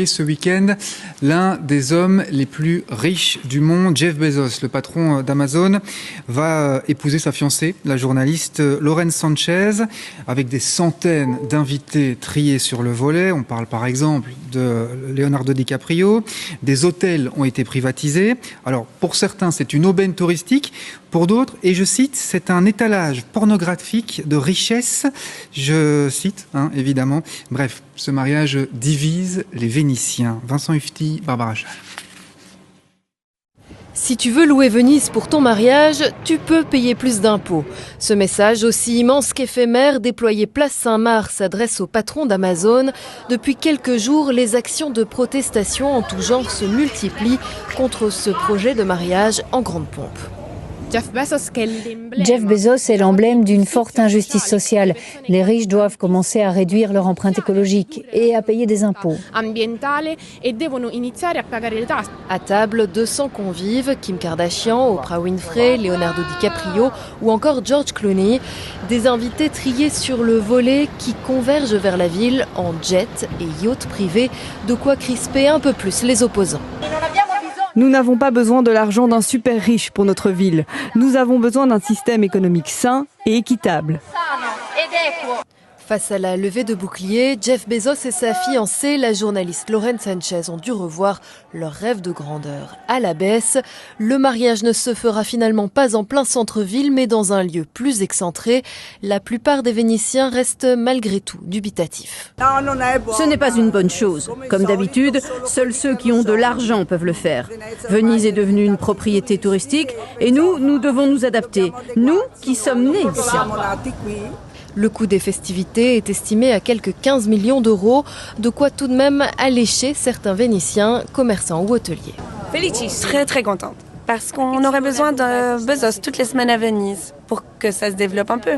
Ce week-end, l'un des hommes les plus riches du monde, Jeff Bezos, le patron d'Amazon, va épouser sa fiancée, la journaliste Lauren Sanchez, avec des centaines d'invités triés sur le volet. On parle par exemple de Leonardo DiCaprio. Des hôtels ont été privatisés. Alors, pour certains, c'est une aubaine touristique. Pour d'autres, et je cite, c'est un étalage pornographique de richesse. Je cite, évidemment. Bref, ce mariage divise les Vénitiens. Vincent Hufti, Barbara Chal. Si tu veux louer Venise pour ton mariage, tu peux payer plus d'impôts. Ce message, aussi immense qu'éphémère, déployé place Saint-Marc, s'adresse au patron d'Amazon. Depuis quelques jours, les actions de protestation en tout genre se multiplient contre ce projet de mariage en grande pompe. Jeff Bezos est l'emblème d'une forte injustice sociale. Les riches doivent commencer à réduire leur empreinte écologique et à payer des impôts. À table, 200 convives, Kim Kardashian, Oprah Winfrey, Leonardo DiCaprio ou encore George Clooney. Des invités triés sur le volet qui convergent vers la ville en jet et yacht privés, de quoi crisper un peu plus les opposants. Nous n'avons pas besoin de l'argent d'un super riche pour notre ville. Nous avons besoin d'un système économique sain et équitable. Face à la levée de boucliers, Jeff Bezos et sa fiancée, la journaliste Lauren Sanchez, ont dû revoir leur rêve de grandeur à la baisse. Le mariage ne se fera finalement pas en plein centre-ville, mais dans un lieu plus excentré. La plupart des Vénitiens restent malgré tout dubitatifs. Ce n'est pas une bonne chose. Comme d'habitude, seuls ceux qui ont de l'argent peuvent le faire. Venise est devenue une propriété touristique et nous devons nous adapter. Nous qui sommes nés ici. Le coût des festivités est estimé à quelques 15 millions d'euros, de quoi tout de même allécher certains Vénitiens, commerçants ou hôteliers. Très contente, parce qu'on aurait besoin de Bezos toutes les semaines à Venise pour que ça se développe un peu,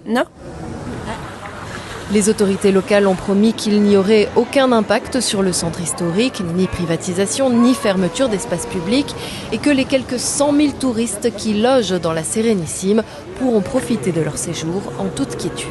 non ? Les autorités locales ont promis qu'il n'y aurait aucun impact sur le centre historique, ni privatisation, ni fermeture d'espaces publics, et que les quelques 100 000 touristes qui logent dans la Sérénissime pourront profiter de leur séjour en toute quiétude.